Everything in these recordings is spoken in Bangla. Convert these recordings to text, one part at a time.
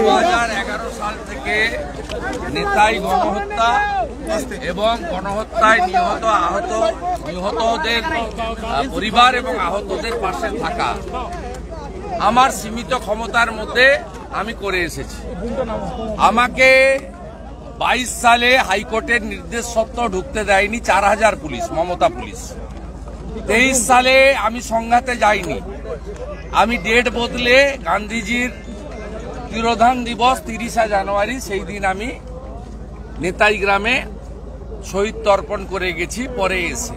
2011 সাল থেকে নেতাই গণহত্যা এবং গণহত্যায় নিহতদের পরিবার এবং আহতদের পাশে থাকা আমার সীমিত ক্ষমতার মধ্যে আমি করে এসেছি। আমাকে 22 সালে হাইকোর্টের নির্দেশ সত্ত্বেও ঢুকতে দেয়নি 4000 পুলিশ, মমতা পুলিশ। 23 সালে আমি সংঘাতে যাইনি। আমি ডেট বদলে গান্ধীজির তিরোধান দিবস 30 জানুয়ারি সেই দিন আমি নেতাই গ্রামে শহীদ তর্পণ করে গেছি পরে এসে।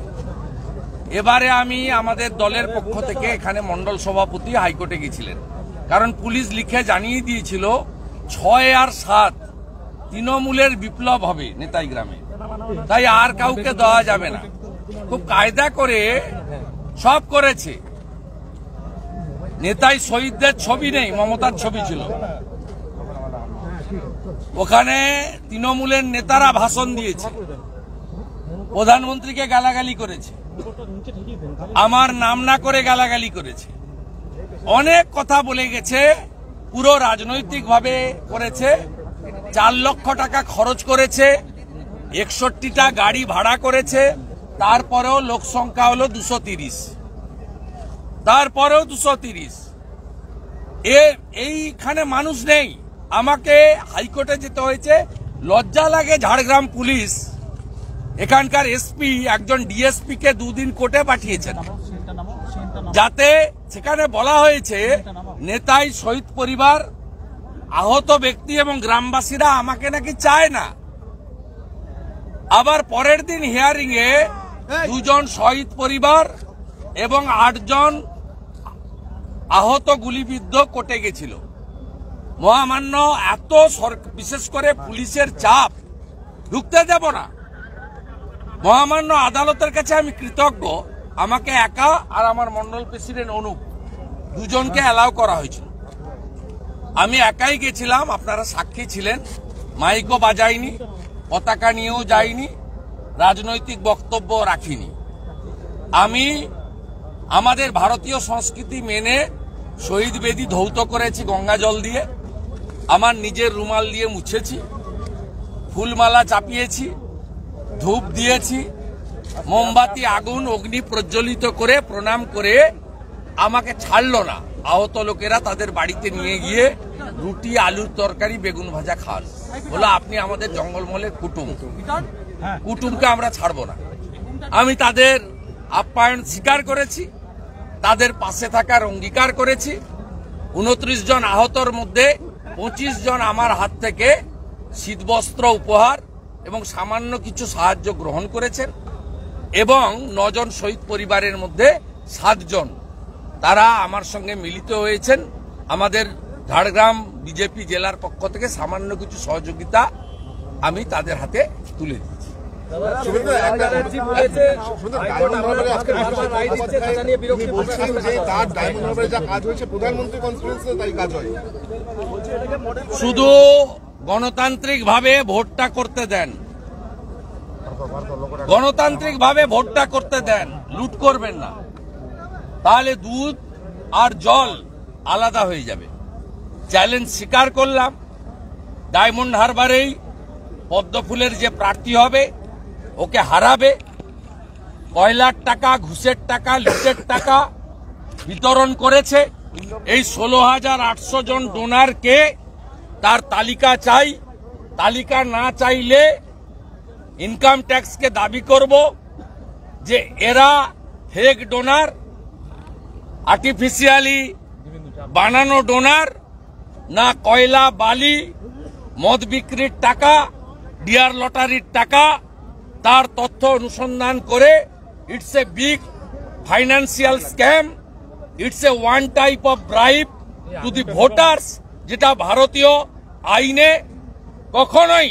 এবারে আমি আমাদের দলের পক্ষ থেকে এখানে মন্ডল সভাপতি হাইকোর্টে গেছিলেন, কারণ পুলিশ লিখে জানিয়ে দিয়েছিল 6 আর 7 তৃণমূলের বিপ্লব হবে নেতাই গ্রামে, তাই আর কাউকে দেওয়া যাবে না। খুব কায়দা করে সব করেছে। নেতাই শহীদদের ছবি নেই, মমতার ছবি ছিল। ওখানে তৃণমূলের নেতারা ভাষণ দিয়েছে, প্রধানমন্ত্রীকে গালাগালি করেছে, আমার নাম না করে গালাগালি করেছে, অনেক কথা বলে গেছে। পুরো রাজনৈতিকভাবে করেছে। 4 লক্ষ টাকা খরচ করেছে, 61টা গাড়ি ভাড়া করেছে। তারপরেও লোক সংখ্যা হলো 230, তারপরেও 230। এইখানে মানুষ নেই। আমাকে হাইকোর্টে যেতে হয়েছে। লজ্জা লাগে। ঝাড়গ্রাম পুলিশ এখানকার এসপি একজন ডিএসপি কে 2 দিন কোর্টে পাঠিয়েছেন, যাতে সেখানে বলা হয়েছে নেতাই শহীদ পরিবার, আহত ব্যক্তি এবং গ্রামবাসীরা আমাকে নাকি চায় না। আবার পরের দিন হিয়ারিং এ 2 জন শহীদ পরিবার এবং 8 জন আহত গুলিবিদ্ধ কোর্টে গেছিল। মহামান্য এত বিশেষ করে পুলিশের চাপ, ঢুকতে দেব না। মহামান্য আদালতের কাছে আমি কৃতজ্ঞ। আমাকে একা আর আমার মন্ডল প্রেসিডেন্ট অনুপ 2 জনকে অ্যালাউ করা হয়েছিল। আমি একাই গেছিলাম, আপনারা সাক্ষী ছিলেন। মাইকও বাজাইনি, পতাকা নিয়েও যাইনি, রাজনৈতিক বক্তব্য রাখিনি। আমি আমাদের ভারতীয় সংস্কৃতি মেনে শহীদ বেদি ধৌত করেছি গঙ্গা জল দিয়ে, আমার নিজের রুমাল দিয়ে মুছেছি, ফুলমালা চাপিয়েছি, ধূপ দিয়েছি, মোমবাতি আগুন অগ্নি প্রজ্বলিত করে প্রণাম করে আমাকে ছাড়লো না। আহত লোকেরা তাদের বাড়িতে নিয়ে গিয়ে রুটি, আলুর তরকারি, বেগুন ভাজা খান। বলো আপনি আমাদের জঙ্গলমহলের কুটুমকে আমরা ছাড়বো না। আমি তাদের আপ্যায়ন স্বীকার করেছি, তাদের পাশে থাকার অঙ্গীকার করেছি। 29 জন আহতর মধ্যে 25 জন আমার হাত থেকে শীতবস্ত্র উপহার এবং সামান্য কিছু সাহায্য গ্রহণ করেছেন, এবং 9 জন শহীদ পরিবারের মধ্যে 7 জন তারা আমার সঙ্গে মিলিত হয়েছেন। আমাদের ঝাড়গ্রাম বিজেপি জেলার পক্ষ থেকে সামান্য কিছু সহযোগিতা আমি তাদের হাতে তুলে দিচ্ছি। শুধু গণতান্ত্রিক ভাবে ভোটটা করতে দেন, গণতান্ত্রিক ভাবে ভোটটা করতে দেন, লুট করবেন না, তাহলে দুধ আর জল আলাদা হয়ে যাবে। চ্যালেঞ্জ স্বীকার করলাম। ডায়মন্ড হারবারেই পদ্মফুলের যে প্রার্থী হবে ওকে হারাবে। কয়লার টাকা, ঘুষের টাকা, লুটের টাকা বিতরণ করেছে। এই 16,800 জন ডোনারকে তার তালিকা চাই। তালিকা না চাইলে ইনকাম ট্যাক্সকে দাবি করব যে এরা ফেক ডোনার, আর্টিফিশিয়ালি বানানো ডোনার, না কয়লা, বালি, মদ বিক্রির টাকা, ডিয়ার লটারির টাকা, তার তথ্য অনুসন্ধান করে it's a big financial scam, it's a one type of bribe to the voters, যেটা ভারতীয় আইনে কখনোই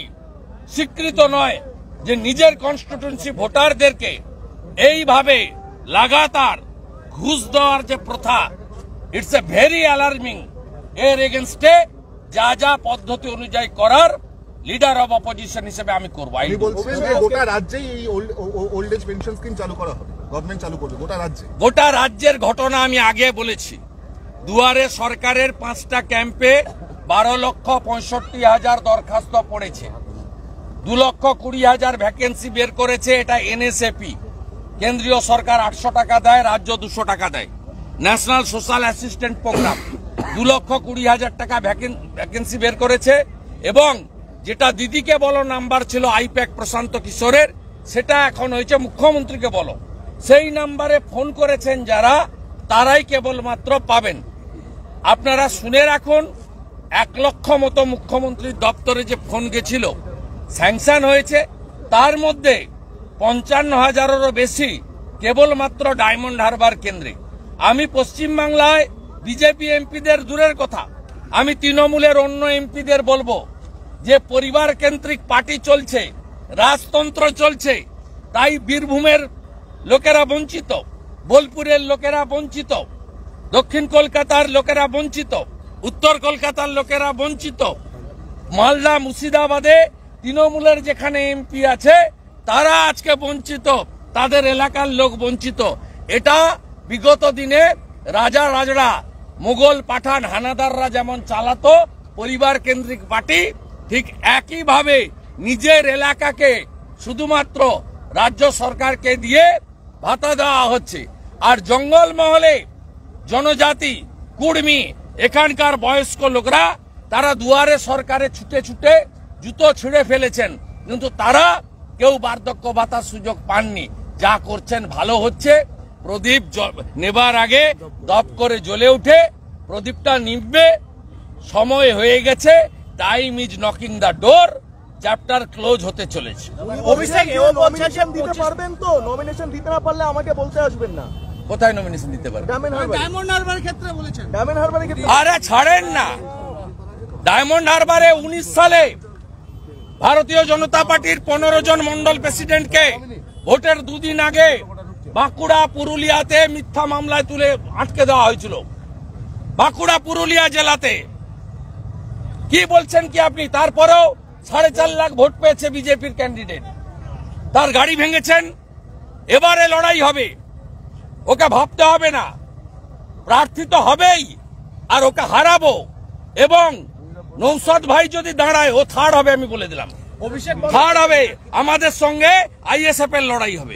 স্বীকৃত নয়, যে নিজের কনস্টিটিউয়েন্সি ভোটারদেরকে এইভাবে লাগাতার ঘুষ দেওয়ার যে প্রথা, ইটস এ ভেরি অ্যালার্মিং। এর এগেনস্টে যা যা পদ্ধতি অনুযায়ী করার লিডার অব অপোজিশন হিসেবে আমি করবো। গোটা রাজ্যেই এই ওল্ড এজ পেনশন স্কিম চালু করা হবে, গভর্নমেন্ট চালু করবে গোটা রাজ্যে। গোটা রাজ্যের ঘটনা আমি আগে বলেছি। দুয়ারে সরকারের 5টা ক্যাম্পে 12,65,000 দরখাস্ত পড়েছে, 2,20,000 ভ্যাকেন্সি বের করেছে। এটা এনএসএপি, কেন্দ্রীয় সরকার 800 টাকা দেয়, রাজ্য 200 টাকা দেয়। ন্যাশনাল সোশ্যাল অ্যাসিস্ট্যান্ট প্রোগ্রাম 2,20,000 টাকা ভ্যাকেন্সি বের করেছে। এবং যেটা দিদিকে বলো নাম্বার ছিল আইপ্যাক প্রশান্ত কিশোরের, সেটা এখন হয়েছে মুখ্যমন্ত্রীকে বলো। সেই নাম্বারে ফোন করেছেন যারা, তারাই কেবলমাত্র পাবেন। আপনারা শুনে রাখুন, 1 লক্ষ মতো মুখ্যমন্ত্রীর দপ্তরে যে ফোন গেছিল স্যাংশন হয়েছে, তার মধ্যে 55,000-এরও বেশি কেবলমাত্র ডায়মন্ড হারবার কেন্দ্রে। আমি পশ্চিমবাংলায় বিজেপি এমপিদের দূরের কথা, আমি তৃণমূলের অন্য এমপিদের বলবো যে পরিবার কেন্দ্রিক পার্টি চলছে, রাজতন্ত্র চলছে, তাই বীরভূমের লোকেরা বঞ্চিত, বোলপুরের লোকেরা বঞ্চিত, দক্ষিণ কলকাতার লোকেরা বঞ্চিত, উত্তর কলকাতার লোকেরা বঞ্চিত, মালদা মুর্শিদাবাদে তৃণমূলের যেখানে এমপি আছে তারা আজকে বঞ্চিত, তাদের এলাকার লোক বঞ্চিত। এটা বিগত দিনে রাজা রাজড়া, মুঘল পাঠান হানাদাররা যেমন চালাতো পরিবার কেন্দ্রিক পার্টি, ঠিক একইভাবে নিজের এলাকাকে শুধুমাত্র রাজ্য সরকারকে দিয়ে ভাতা দেওয়া হচ্ছে। আর জঙ্গলমহলে জনজাতি, কুর্মী, এখানকার বয়স্ক লোকরা তারা দুয়ারে সরকারে ছুটে ছুটে জুতো ছিঁড়ে ফেলেছেন, কিন্তু তারা কেউ বার্ধক্য ভাতার সুযোগ পাননি। যা করছেন ভালো হচ্ছে। প্রদীপ নেবার আগে দপ করে জ্বলে উঠে প্রদীপটা নিভবে, সময় হয়ে গেছে। Time is knocking the door, chapter close হতে চলেছে। অভিষেক নমিনেশন দিতে পারবেন তো? নমিনেশন দিতে না পারলে আমাকে বলতে আসবেন না। কোথায় নমিনেশন দিতে পারবেন? ডায়মন্ড হারবারের ক্ষেত্রে বলেছেন। ডায়মন্ড হারবারের ক্ষেত্রে আরে ছাড়েন না, ডায়মন্ড হারবারে 19 সালে ভারতীয় জনতা পার্টির 15 জন মন্ডল প্রেসিডেন্টকে ভোটের 2 দিন আগে বাঁকুড়া পুরুলিয়াতে মিথ্যা মামলায় তুলে আটকে দেওয়া হয়েছিল। বাঁকুড়া পুরুলিয়া জেলাতে কি বলছেন কি আপনি? তারপরেও 4.5 লাখ ভোট পেয়েছে বিজেপির ক্যান্ডিডেট, তার গাড়ি ভেঙেছেন। এবারে লড়াই হবে, ওকে ভাবতে হবে না, প্রার্থী তো হবেই, আর ওকে হারাবো। এবং নৌসাদ ভাই যদি দাঁড়ায়, ও থার্ড হবে, আমি বলে দিলাম, থার্ড হবে। আমাদের সঙ্গে আইএসএফ এর লড়াই হবে।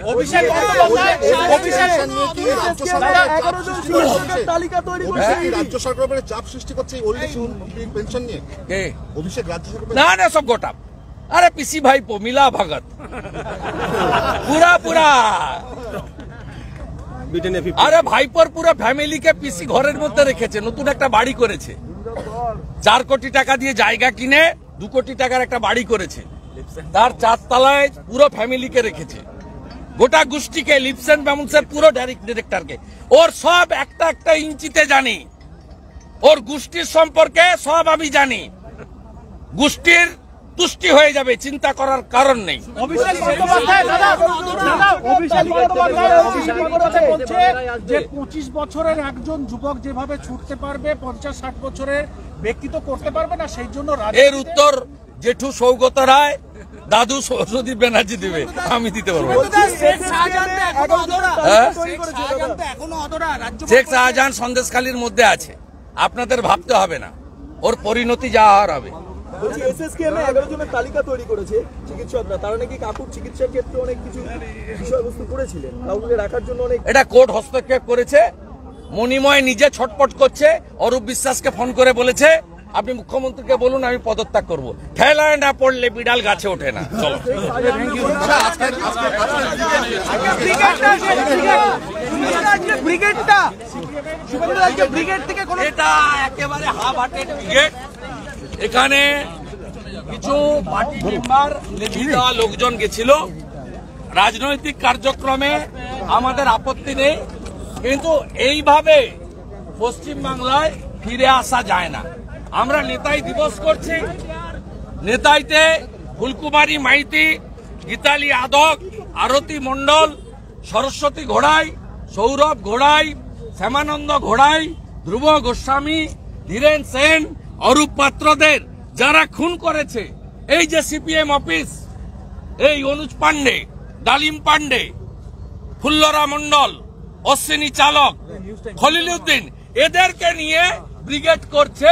রাজ্য সরকারের চাপ সৃষ্টি করছে ওল্ড এজ পেনশন নিয়ে। অভিষেক রাজ্য সরকার না না সব গোটা। আরে পিসি ভাই মিলা ভগত পুরা আরে ভাইপোর পুরো ফ্যামিলিকে পিসি ঘরের মধ্যে রেখেছে, নতুন একটা বাড়ি করেছে, 4 কোটি টাকা দিয়ে জায়গা কিনে 2 কোটি টাকার একটা বাড়ি করেছে, তার 4 তলায় পুরো ফ্যামিলিকে রেখেছে, গোটা গোষ্ঠীকে, লিপসেন ব্যামুন্সের পুরো ডিরেক্টরকে। ওর সব একটা একটা ইঞ্চিতে জানি, ওর গোষ্ঠীর সম্পর্কে সব আমি জানি। গোষ্ঠীর তুষ্টি হয়ে যাবে, চিন্তা করার কারণ নেই। অভিষেক বন্দ্যোপাধ্যায় বলছে যে 25 বছরের একজন যুবক যেভাবে ছুটতে পারবে 50-60 বছরের ব্যক্তি তো করতে পারবে না, সেই জন্য এর উত্তর জেঠু সৌগত রায়, দাদু সরস্বতী ব্যানার্জি দিবে, আমি দিতে পারবো। শেখ শাহজাহান সন্দেশখালীর মধ্যে আছে, আপনাদের ভাবতে হবে না, ওর পরিণতি যা হওয়ার হবে। বলছি এসএসকেএম 11 জনের তালিকা তৈরি করেছে চিকিৎসকরা, তারা নাকি কাকুর চিকিৎসার ক্ষেত্রে অনেক কিছু বিষয়বস্তু করেছিলেন, কাউকে রাখার জন্য অনেক। এটা কোর্ট হস্তক্ষেপ করেছে। মণিময় নিজে ছটপট করছে, অরূপ বিশ্বাসকে ফোন করে বলেছে আপনি মুখ্যমন্ত্রীকে বলুন আমি পদত্যাগ করবো। ঠেলায় না পড়লে বিড়াল গাছে ওঠে না। চলো, এটা একেবারে হাফ হার্টেড ব্রিগেড। এখানে কিছু পার্টি মেম্বার লেখি দেওয়া লোকজন গেছিল, রাজনৈতিক কার্যক্রমে আমাদের আপত্তি নেই, কিন্তু এইভাবে পশ্চিমবাংলায় ফিরে আসা যায় না। আমরা নেতাই দিবস করছি, নেতাইতে ফুলকুমারী মাইতি, গীতালি আদক, আরতি মণ্ডল, সরস্বতী ঘোড়াই, সৌরভ ঘোড়াই, শ্যামানন্দ ঘোড়াই, ধ্রুব গোস্বামী, ধীরেন সেন, অরূপ পাত্রদের যারা খুন করেছে, এই যে সিপিএম অফিস, এই অনুজ পান্ডে, ডালিম পান্ডে, ফুল্লরা মণ্ডল, অশ্বিনী চালক, খলিলউদ্দিন, এদেরকে নিয়ে ব্রিগেড করছে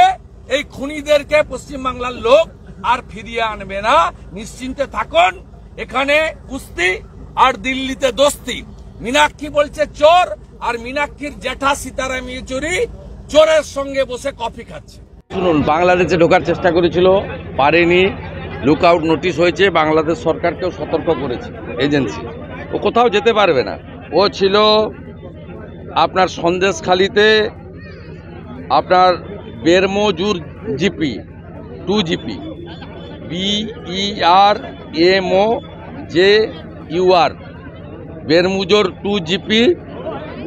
এই খুনিদেরকে পশ্চিমবাংলার লোক আর ফিরিয়ে আনবে না, নিশ্চিন্তে থাকুন। এখানে কুস্তি আর দিল্লিতে দোস্তি। মীনাক্ষী বলছে চোর, আর মীনাক্ষীর জ্যাঠা সীতারাম ইয়েচুরি চোরের সঙ্গে বসে কফি খাচ্ছে। শুনুন, বাংলাদেশে ঢোকার চেষ্টা করেছিল, পারেনি, লুক আউট নোটিশ হয়েছে, বাংলাদেশ সরকারকেও সতর্ক করেছে এজেন্সি, ও কোথাও যেতে পারবে না। ও ছিল আপনার সন্দেশখালিতে আপনার Bermajur GP 2 GP BERMOJUR Bermajur 2 GP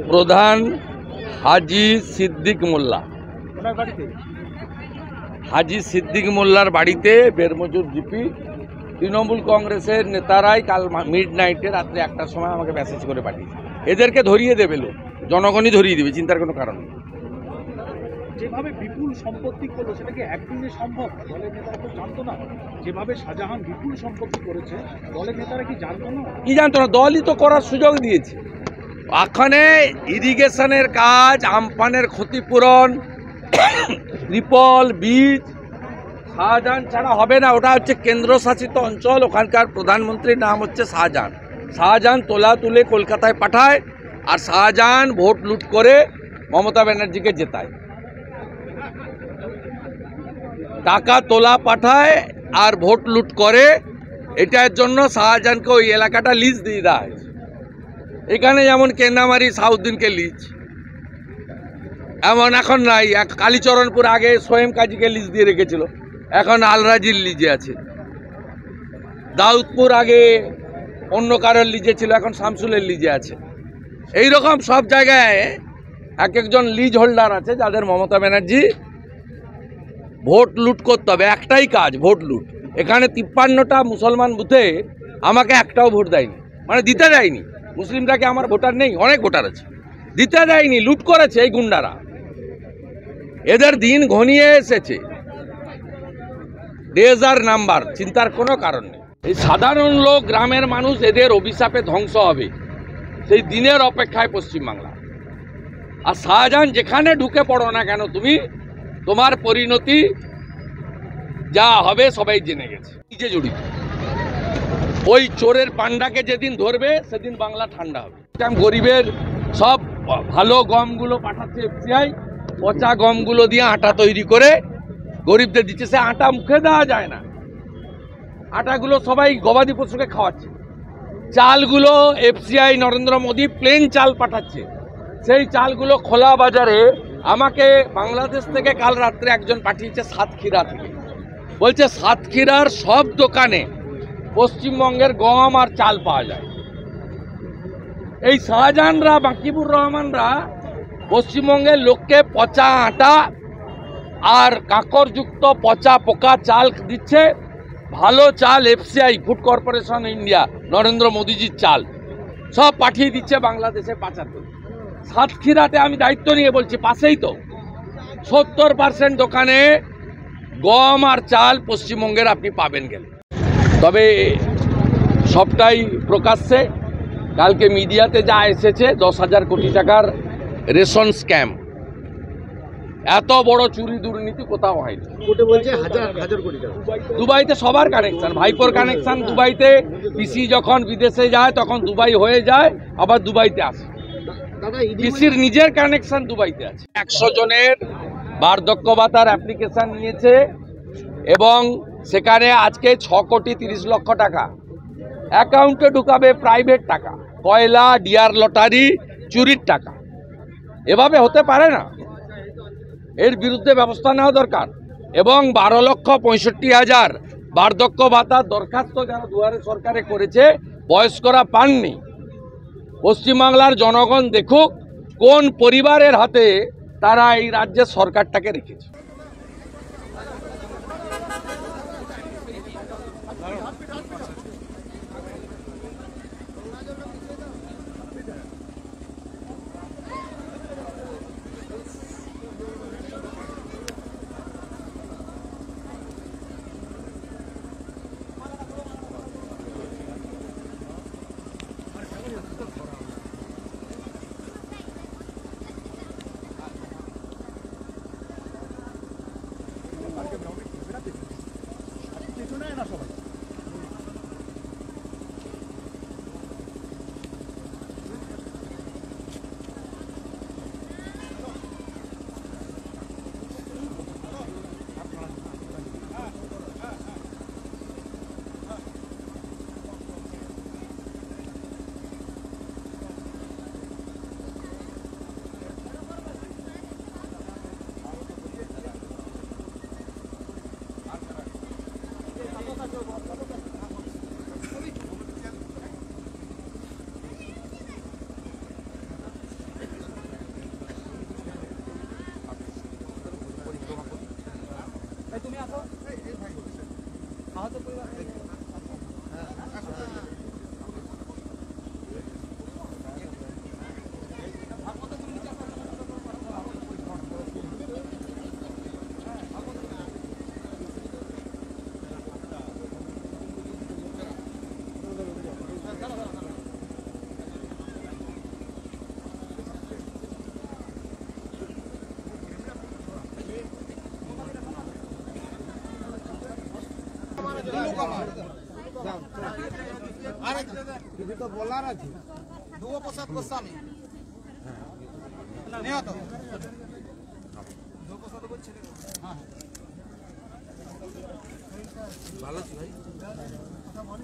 প্রধান হাজি সিদ্দিক মোল্লা, হাজি সিদ্দিক মোল্লার বাড়িতে বেরমজুর জিপি তৃণমূল কংগ্রেসের নেতারাই কাল মিডনাইটে রাত্রে 1টার সময় আমাকে মেসেজ করে পাঠিয়েছে। এদেরকে ধরিয়ে দেবে লোক, জনগণই ধরিয়ে দেবে, চিন্তার কোনো কারণ নেই। যেভাবে বিপুল সম্পত্তি করলো সেটা কি একদিনে সম্ভব? দলের নেতারা তো জানতো না। যেভাবে শাহজাহান বিপুল সম্পত্তি করেছে, দলের নেতারা কি জানতো না? কি জানতো না? দলই তো করার সুযোগ দিয়েছে। ওখানে ইরিগেশনের কাজ, আমফানের ক্ষতিপূরণ, ট্রিপল বীজ শাহজাহান ছাড়া হবে না। ওটা হচ্ছে কেন্দ্রশাসিত অঞ্চল, ওখানকার প্রধানমন্ত্রীর নাম হচ্ছে শাহজাহান। শাহজাহান তোলা তুলে কলকাতায় পাঠায়, আর শাহজাহান ভোট লুট করে মমতা ব্যানার্জিকে জেতায়। টাকা তোলা পাঠায় আর ভোট লুট করে, এটার জন্য শাহজাহানকে ওই এলাকাটা লিজ দিয়ে দেওয়া হয়েছে। এখানে যেমন কেন্দামারি সাউদ্দিনকে লিজ, এমন এখন নাই। কালীচরণপুর আগে সোয়েম কাজীকে লিজ দিয়ে রেখেছিল, এখন আলরাজির লিজে আছে। দাউদপুর আগে অন্য কারোর লিজে ছিল, এখন শামসুলের লিজে আছে। এইরকম সব জায়গায় এক একজন লিজ হোল্ডার আছে, যাদের মমতা ব্যানার্জি ভোট লুট করতে হবে। একটাই কাজ, ভোট লুট। এখানে 53টা মুসলমান বুথে আমাকে একটাও ভোট দেয়নি, মানে দিতে দেয়নি। মুসলিমরা কি আমার ভোটার নেই? অনেক ভোটার আছে, দিতে দেয়নি, লুট করেছে এই গুন্ডারা। এদের দিন ঘনিয়ে এসেছে, ডেজার নাম্বার, চিন্তার কোনো কারণ নেই। এই সাধারণ লোক, গ্রামের মানুষ, এদের অভিশাপে ধ্বংস হবে, সেই দিনের অপেক্ষায় পশ্চিমবাংলা। আর শাহজাহান যেখানে ঢুকে পড়ো না কেন তুমি, তোমার পরিণতি যা হবে সবাই জেনে গেছে। নিজে জড়িত ওই চোরের পান্ডাকে যেদিন ধরবে সেদিন বাংলা ঠান্ডা হবে। গরিবের সব ভালো গমগুলো পাঠাচ্ছে এফসিআই, পচা গমগুলো দিয়ে আটা তৈরি করে গরিবদের দিচ্ছে। সে আটা মুখে দেওয়া যায় না, আটাগুলো সবাই গবাদি পশুকে খাওয়াচ্ছে। চালগুলো এফসিআই নরেন্দ্র মোদী প্লেন চাল পাঠাচ্ছে, সেই চালগুলো খোলা বাজারে। আমাকে বাংলাদেশ থেকে কাল রাত্রে একজন পাঠিয়েছে সাতক্ষীরা থেকে, বলছে সাতক্ষীরার সব দোকানে পশ্চিমবঙ্গের গম আর চাল পাওয়া যায়। এই শাহজাহানরা, বাকিবুর রহমানরা পশ্চিমবঙ্গের লোককে পচা আটা আর কাঁকরযুক্ত পচা পোকা চাল দিচ্ছে। ভালো চাল FCI, food corporation India, Narendra মোদীজির চাল সব পাঠিয়ে দিচ্ছে বাংলাদেশে পাচার করে। সাতক্ষীরাতে আমি দায়িত্ব নিয়ে বলছি, পাশেই তো 70% দোকানে গম আর চাল পশ্চিমবঙ্গের আপনি পাবেন গেলে। তবে সবটাই প্রকাশ্যে, কালকে মিডিয়াতে যা এসেছে 10,000 কোটি টাকার রেশন স্ক্যাম, এত বড় চুরি দুর্নীতি কোথাও হয়নি। দুবাইতে সবার কানেকশন, ভাইপোর কানেকশন দুবাইতে। পিসি যখন বিদেশে যায় তখন দুবাই হয়ে যায়, আবার দুবাইতে আসে। পিসির নিজের কানেকশন দুবাইতে আছে। 100 জনের বার্ধক্য ভাতার অ্যাপ্লিকেশন নিয়েছে, এবং সেখানে আজকে 6 কোটি 30 লক্ষ টাকা অ্যাকাউন্টে ঢুকাবে প্রাইভেট টাকা, কয়লা, ডিয়ার লটারি, চুরির টাকা। এভাবে হতে পারে না, এর বিরুদ্ধে ব্যবস্থা নেওয়া দরকার। এবং 12,65,000 বার্ধক্য ভাতার দরখাস্ত যারা দুয়ারে সরকারে করেছে, বয়স্করা পাননি। পশ্চিমবাংলার জনগণ দেখুক কোন পরিবারের হাতে তারা এই রাজ্যের সরকারটাকে রেখেছে। বলার আছে প্রসাদ গোস্বামী নিহত ভালো আছি ভাই।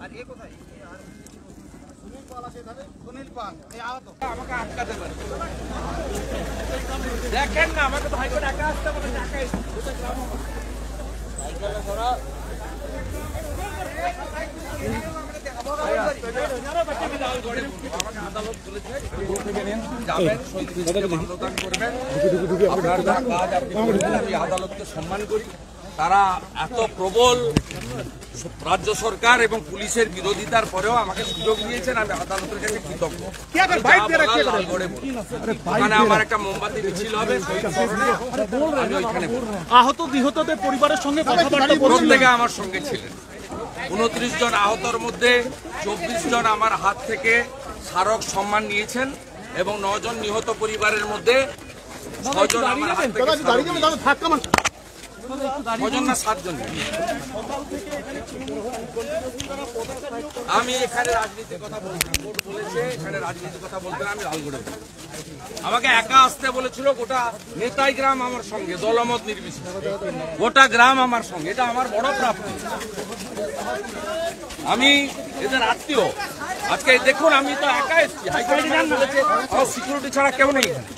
আর এ কোথায় সুনীল পাল এই আহত আমাকে আটকাতে পারে দেখেন না, আমাকে তো হাইকোর্ট একা আসতে বলে একাই আদালত বলেছে যাবেন, শহীদ মান্যদান করবেন, আপনার যা কাজ আপনি করবেন। আমি আদালতকে সম্মান করি, তারা এত প্রবল রাজ্য সরকার এবং পুলিশের বিরোধিতার পরেও আমাকে সুযোগ দিয়েছেন, আমি আদালতের কাছে কৃতজ্ঞ। ওখানে আমার একটা মোমবাতি মিছিল হবে শহীদ স্মরণে, আমি ওইখানে আহত নিহতদের পরিবারের সঙ্গে কথাবার্তা প্রত্যেকে আমার সঙ্গে ছিলেন। 29 জন আহতর মধ্যে 24 জন আমার হাত থেকে স্মারক সম্মান নিয়েছেন এবং 9 জন নিহত পরিবারের মধ্যে 6 জন আমার হাত থেকে কজন না 7 জন। আমি এখানে রাজনীতির কথা বলছি, কোর্ট বলেছে এখানে রাজনীতির কথা বলতে আমি লালগড়ে আমাকে একা আসতে বলেছিল। গোটা নেতাই গ্রাম আমার সঙ্গে, দলমত নির্বিশেষে গোটা গ্রাম আমার সঙ্গে, এটা আমার বড় প্রাপ্তি। আমি এদের আত্মীয়। আজকে দেখুন আমি তো একা এসেছি, হাইকোর্ট বলেছে সিকিউরিটি ছাড়া কেউ নেই এখানে।